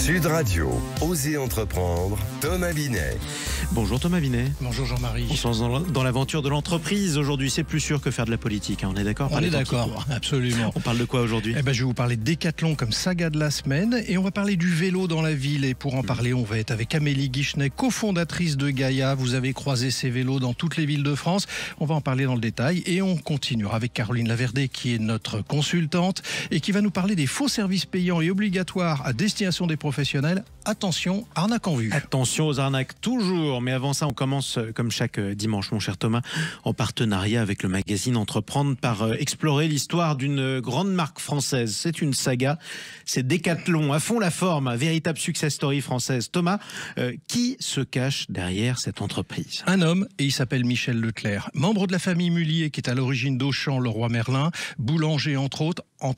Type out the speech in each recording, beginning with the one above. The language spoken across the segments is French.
Sud Radio, Osez entreprendre, Thomas Binet. Bonjour Thomas Binet. Bonjour Jean-Marie. On se lance dans l'aventure de l'entreprise. Aujourd'hui, c'est plus sûr que faire de la politique. On est d'accord? On est d'accord, absolument. On parle de quoi aujourd'hui? Je vais vous parler de Décathlon comme saga de la semaine et on va parler du vélo dans la ville. Et pour en parler, on va être avec Amélie Guichenet, cofondatrice de Gaïa. Vous avez croisé ces vélos dans toutes les villes de France. On va en parler dans le détail et on continuera avec Caroline Laverdé qui est notre consultante et qui va nous parler des faux services payants et obligatoires à destination des professionnels. Attention, arnaque en vue. Attention aux arnaques toujours. Mais avant ça, on commence comme chaque dimanche, mon cher Thomas, en partenariat avec le magazine Entreprendre par explorer l'histoire d'une grande marque française. C'est une saga, c'est Décathlon, à fond la forme, véritable success story française. Thomas, qui se cache derrière cette entreprise? Un homme, et il s'appelle Michel Leclerc, membre de la famille Mullier qui est à l'origine d'Auchan, Leroy Merlin, boulanger entre autres. En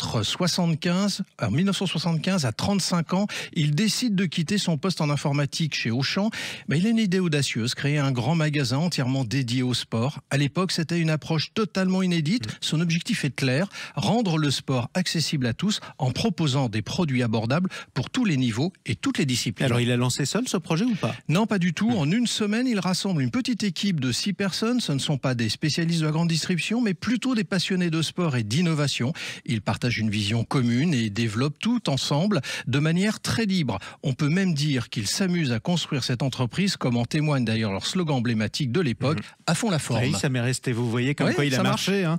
1975 à 35 ans, il décide de quitter son poste en informatique chez Auchan. Il a une idée audacieuse, créer un grand magasin entièrement dédié au sport. À l'époque, c'était une approche totalement inédite. Son objectif est clair, rendre le sport accessible à tous en proposant des produits abordables pour tous les niveaux et toutes les disciplines. Alors, il a lancé seul ce projet ou pas? Non, pas du tout. En une semaine, il rassemble une petite équipe de 6 personnes. Ce ne sont pas des spécialistes de la grande distribution, mais plutôt des passionnés de sport et d'innovation. Ils partagent une vision commune et développent tout ensemble de manière très libre. On peut même dire qu'ils s'amusent à construire cette entreprise, comme en témoigne d'ailleurs leur slogan emblématique de l'époque, à fond la forme. Oui, ça m'est resté, vous voyez comme quoi il a marché.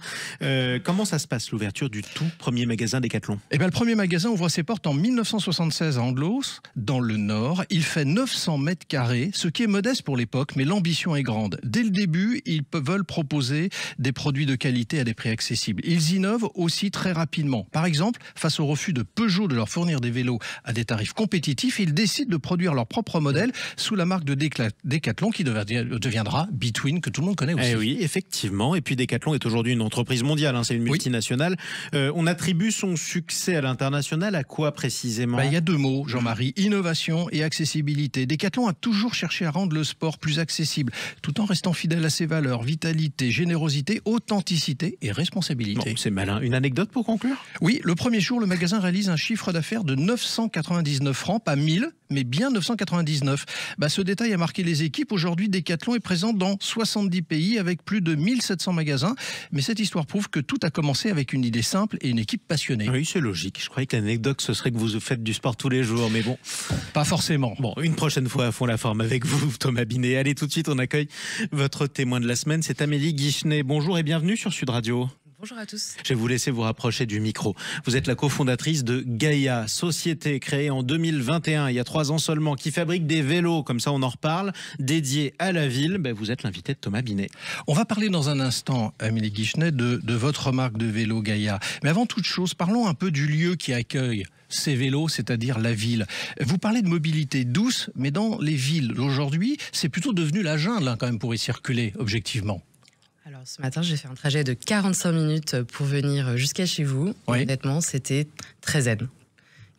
Comment ça se passe, l'ouverture du tout premier magasin Décathlon? Le premier magasin ouvre ses portes en 1976 à Anglos, dans le Nord. Il fait 900 mètres carrés, ce qui est modeste pour l'époque, mais l'ambition est grande. Dès le début, ils veulent proposer des produits de qualité à des prix accessibles. Ils innovent aussi très rapidement. Par exemple, face au refus de Peugeot de leur fournir des vélos à des tarifs compétitifs, ils décident de produire leur propre modèle sous la marque de Décathlon qui deviendra Between, que tout le monde connaît aussi. Oui, effectivement. Et puis Décathlon est aujourd'hui une entreprise mondiale, c'est une multinationale. On attribue son succès à l'international à quoi précisément? Il y a 2 mots, Jean-Marie, innovation et accessibilité. Décathlon a toujours cherché à rendre le sport plus accessible, tout en restant fidèle à ses valeurs, vitalité, générosité, authenticité et responsabilité. Bon, c'est malin. Une anecdote pour conclure? Oui, le premier jour, le magasin réalise un chiffre d'affaires de 999 francs, pas 1000, mais bien 999. Ce détail a marqué les équipes. Aujourd'hui, Décathlon est présent dans 70 pays avec plus de 1700 magasins. Mais cette histoire prouve que tout a commencé avec une idée simple et une équipe passionnée. Oui, c'est logique. Je croyais que l'anecdote, ce serait que vous faites du sport tous les jours, mais bon. Pas forcément. Bon, une prochaine fois à fond la forme avec vous, Thomas Binet. Allez, tout de suite, on accueille votre témoin de la semaine. C'est Amélie Guichenet. Bonjour et bienvenue sur Sud Radio. Bonjour à tous. Je vais vous laisser vous rapprocher du micro. Vous êtes la cofondatrice de Gaïa, société créée en 2021, il y a 3 ans seulement, qui fabrique des vélos, comme ça on en reparle, dédiés à la ville. Vous êtes l'invité de Thomas Binet. On va parler dans un instant, Amélie Guichenet, de votre marque de vélo Gaïa. Mais avant toute chose, parlons un peu du lieu qui accueille ces vélos, c'est-à-dire la ville. Vous parlez de mobilité douce, mais dans les villes d'aujourd'hui, c'est plutôt devenu la jungle quand même pour y circuler, objectivement. Alors ce matin, j'ai fait un trajet de 45 minutes pour venir jusqu'à chez vous. Oui. Honnêtement, c'était très zen.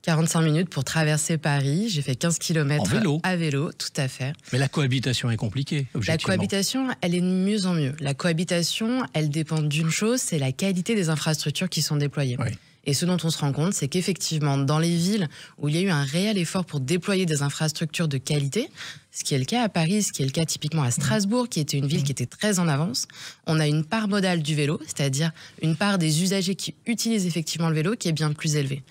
45 minutes pour traverser Paris. J'ai fait 15 km à vélo, tout à fait. Mais la cohabitation est compliquée, objectivement. La cohabitation, elle est de mieux en mieux. La cohabitation, elle dépend d'une chose, c'est la qualité des infrastructures qui sont déployées. Oui. Et ce dont on se rend compte, c'est qu'effectivement, dans les villes où il y a eu un réel effort pour déployer des infrastructures de qualité, ce qui est le cas à Paris, ce qui est le cas typiquement à Strasbourg, qui était une ville qui était très en avance, on a une part modale du vélo, c'est-à-dire une part des usagers qui utilisent effectivement le vélo qui est bien plus élevée.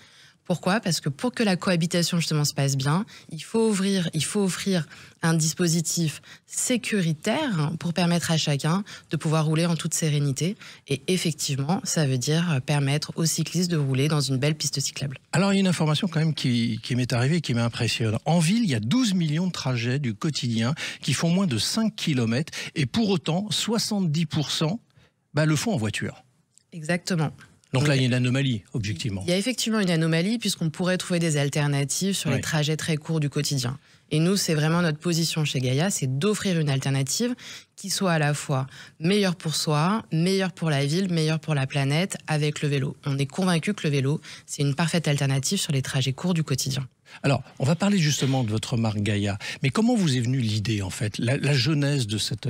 Pourquoi? Parce que pour que la cohabitation justement se passe bien, il faut offrir un dispositif sécuritaire pour permettre à chacun de pouvoir rouler en toute sérénité. Et effectivement, ça veut dire permettre aux cyclistes de rouler dans une belle piste cyclable. Alors, il y a une information quand même qui m'est arrivée et qui m'impressionne. En ville, il y a 12 millions de trajets du quotidien qui font moins de 5 km et pour autant, 70% le font en voiture. Exactement. Donc là, il y a une anomalie, objectivement. Il y a effectivement une anomalie puisqu'on pourrait trouver des alternatives sur les trajets très courts du quotidien. Et nous, c'est vraiment notre position chez Gaïa, c'est d'offrir une alternative qui soit à la fois meilleure pour soi, meilleure pour la ville, meilleure pour la planète avec le vélo. On est convaincu que le vélo, c'est une parfaite alternative sur les trajets courts du quotidien. Alors, on va parler justement de votre marque Gaïa. Mais comment vous est venue l'idée, en fait, la genèse de cette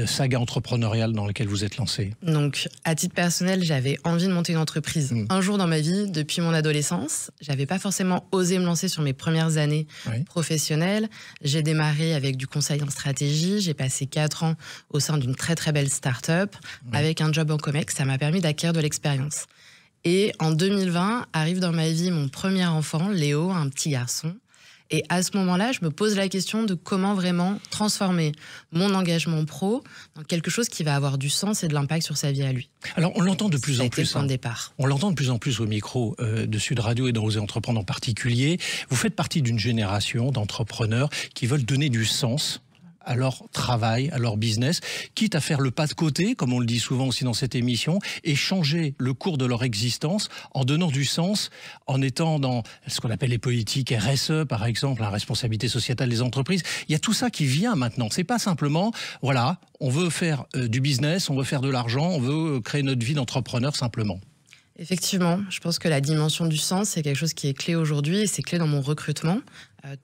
saga entrepreneuriale dans laquelle vous êtes lancé? Donc, à titre personnel, j'avais envie de monter une entreprise. Un jour dans ma vie, depuis mon adolescence, j'avais pas forcément osé me lancer sur mes premières années professionnelles. J'ai démarré avec du conseil en stratégie. J'ai passé 4 ans au sein d'une très très belle start-up avec un job en Comex. Ça m'a permis d'acquérir de l'expérience. Et en 2020, arrive dans ma vie mon premier enfant, Léo, un petit garçon. Et à ce moment-là, je me pose la question de comment vraiment transformer mon engagement pro dans quelque chose qui va avoir du sens et de l'impact sur sa vie à lui. Alors, on l'entend de plus en plus. Ça a été le point de départ. On l'entend de plus en plus au micro de Sud Radio et dans Oser Entreprendre en particulier. Vous faites partie d'une génération d'entrepreneurs qui veulent donner du sens à leur travail, à leur business, quitte à faire le pas de côté, comme on le dit souvent aussi dans cette émission, et changer le cours de leur existence en donnant du sens, en étant dans ce qu'on appelle les politiques RSE, par exemple, la responsabilité sociétale des entreprises. Il y a tout ça qui vient maintenant. C'est pas simplement, voilà, on veut faire du business, on veut faire de l'argent, on veut créer notre vie d'entrepreneur simplement. Effectivement, je pense que la dimension du sens, c'est quelque chose qui est clé aujourd'hui et c'est clé dans mon recrutement.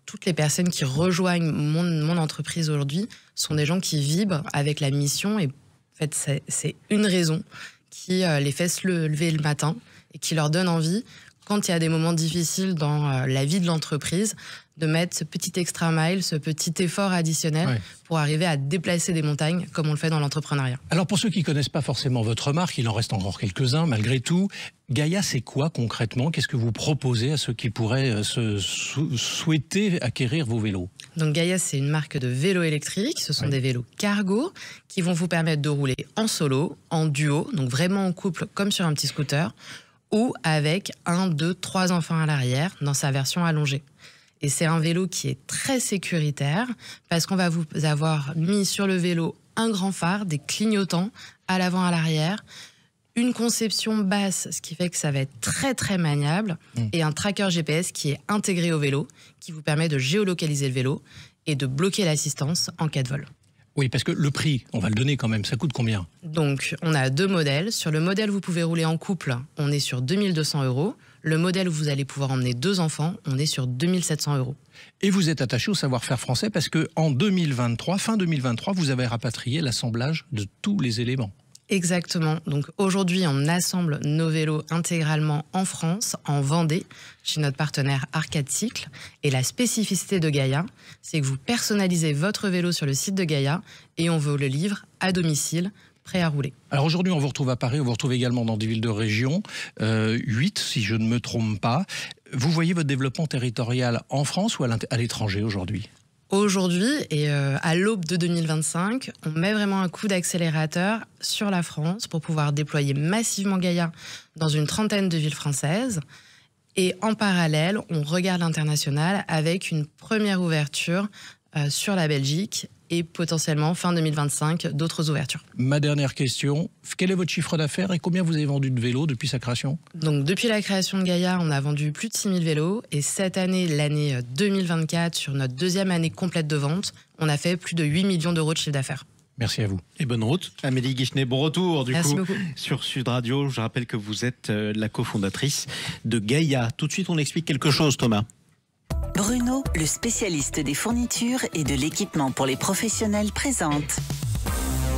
Toutes les personnes qui rejoignent mon entreprise aujourd'hui sont des gens qui vibrent avec la mission et en fait, c'est une raison qui les fait se lever le matin et qui leur donne envie, quand il y a des moments difficiles dans la vie de l'entreprise, de mettre ce petit extra mile, ce petit effort additionnel pour arriver à déplacer des montagnes comme on le fait dans l'entrepreneuriat. Alors pour ceux qui ne connaissent pas forcément votre marque, il en reste encore quelques-uns malgré tout. Gaïa, c'est quoi concrètement? Qu'est-ce que vous proposez à ceux qui pourraient souhaiter acquérir vos vélos? Donc Gaïa, c'est une marque de vélos électriques. Ce sont des vélos cargo qui vont vous permettre de rouler en solo, en duo, donc vraiment en couple comme sur un petit scooter, ou avec 1, 2, 3 enfants à l'arrière dans sa version allongée. Et c'est un vélo qui est très sécuritaire parce qu'on va vous avoir mis sur le vélo un grand phare, des clignotants à l'avant, à l'arrière, une conception basse, ce qui fait que ça va être très très maniable, et un tracker GPS qui est intégré au vélo, qui vous permet de géolocaliser le vélo et de bloquer l'assistance en cas de vol. Oui, parce que le prix, on va le donner quand même, ça coûte combien? Donc, on a 2 modèles. Sur le modèle, vous pouvez rouler en couple, on est sur 2 200 €. Le modèle où vous allez pouvoir emmener 2 enfants, on est sur 2 700 €. Et vous êtes attaché au savoir-faire français parce qu'en 2023, fin 2023, vous avez rapatrié l'assemblage de tous les éléments. Exactement. Donc aujourd'hui, on assemble nos vélos intégralement en France, en Vendée, chez notre partenaire Arcade Cycle. Et la spécificité de Gaïa, c'est que vous personnalisez votre vélo sur le site de Gaïa et on vous le livre à domicile, prêt à rouler. Alors aujourd'hui, on vous retrouve à Paris, on vous retrouve également dans des villes de région, 8 si je ne me trompe pas. Vous voyez votre développement territorial en France ou à l'étranger aujourd'hui ? Aujourd'hui, et à l'aube de 2025, on met vraiment un coup d'accélérateur sur la France pour pouvoir déployer massivement Gaïa dans une trentaine de villes françaises. Et en parallèle, on regarde l'international avec une première ouverture sur la Belgique et potentiellement fin 2025, d'autres ouvertures. Ma dernière question, quel est votre chiffre d'affaires et combien vous avez vendu de vélos depuis sa création ? Donc depuis la création de Gaïa, on a vendu plus de 6000 vélos et cette année, l'année 2024, sur notre deuxième année complète de vente, on a fait plus de 8 millions d'euros de chiffre d'affaires. Merci à vous. Et bonne route. Amélie Guichenet, bon retour Merci beaucoup. Sur Sud Radio. Je rappelle que vous êtes la cofondatrice de Gaïa. Tout de suite, on explique quelque chose, Thomas. Bruno, le spécialiste des fournitures et de l'équipement pour les professionnels, présente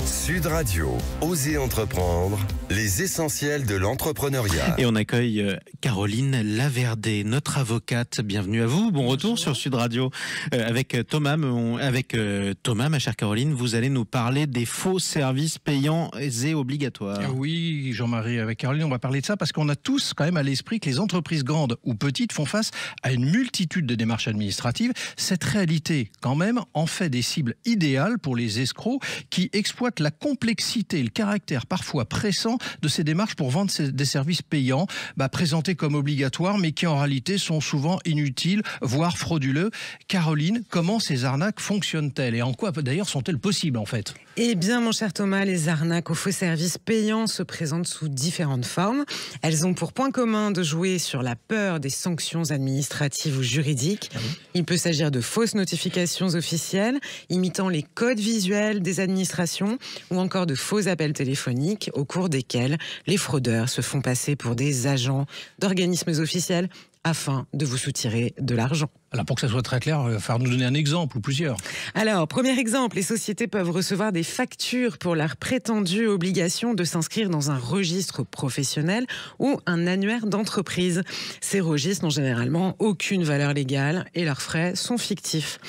Sud Radio, Oser Entreprendre, les essentiels de l'entrepreneuriat. Et on accueille Caroline Laverdé, notre avocate. Bienvenue à vous. Bon retour sur Sud Radio. Avec Thomas, ma chère Caroline, vous allez nous parler des faux services payants et obligatoires. Oui, Jean-Marie, avec Caroline, on va parler de ça parce qu'on a tous quand même à l'esprit que les entreprises grandes ou petites font face à une multitude de démarches administratives. Cette réalité, quand même, en fait des cibles idéales pour les escrocs qui exploitent la complexité et le caractère parfois pressant de ces démarches pour vendre des services payants, présentés comme obligatoires, mais qui en réalité sont souvent inutiles, voire frauduleux. Caroline, comment ces arnaques fonctionnent-elles et en quoi d'ailleurs sont-elles possibles en fait ? Eh bien, mon cher Thomas, les arnaques aux faux services payants se présentent sous différentes formes. Elles ont pour point commun de jouer sur la peur des sanctions administratives ou juridiques. Il peut s'agir de fausses notifications officielles, imitant les codes visuels des administrations, ou encore de faux appels téléphoniques au cours desquels les fraudeurs se font passer pour des agents d'organismes officiels afin de vous soutirer de l'argent. Alors pour que ça soit très clair, il va falloir nous donner un exemple ou plusieurs. Alors, premier exemple, les sociétés peuvent recevoir des factures pour leur prétendue obligation de s'inscrire dans un registre professionnel ou un annuaire d'entreprise. Ces registres n'ont généralement aucune valeur légale et leurs frais sont fictifs.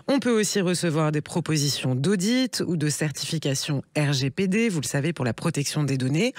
On peut aussi recevoir des propositions d'audit ou de certification RGPD, vous le savez, pour la protection des données.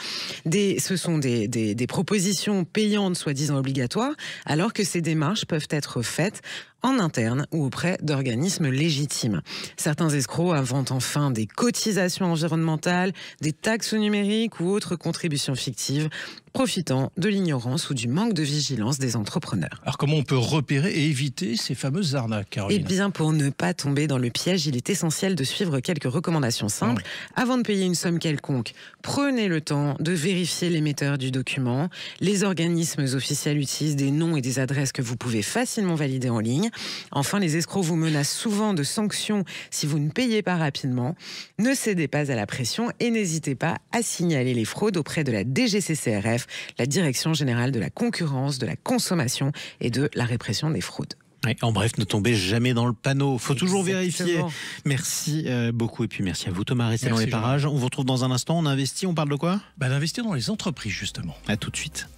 Ce sont des propositions payantes, soi-disant obligatoires, alors que ces démarches peuvent être faites en interne ou auprès d'organismes légitimes. Certains escrocs inventent enfin des cotisations environnementales, des taxes numériques ou autres contributions fictives, profitant de l'ignorance ou du manque de vigilance des entrepreneurs. Alors comment on peut repérer et éviter ces fameuses arnaques, Caroline? Eh bien, pour ne pas tomber dans le piège, il est essentiel de suivre quelques recommandations simples. Avant de payer une somme quelconque, prenez le temps de vérifier l'émetteur du document. Les organismes officiels utilisent des noms et des adresses que vous pouvez facilement valider en ligne. Enfin, les escrocs vous menacent souvent de sanctions si vous ne payez pas rapidement. Ne cédez pas à la pression et n'hésitez pas à signaler les fraudes auprès de la DGCCRF, la Direction générale de la concurrence, de la consommation et de la répression des fraudes. En bref, ne tombez jamais dans le panneau. Faut toujours Exactement. vérifier. Merci beaucoup. Et puis merci à vous, Thomas. Restez dans les Jean. parages. On vous retrouve dans un instant. On investit. On parle de quoi? D'investir dans les entreprises, justement. À tout de suite.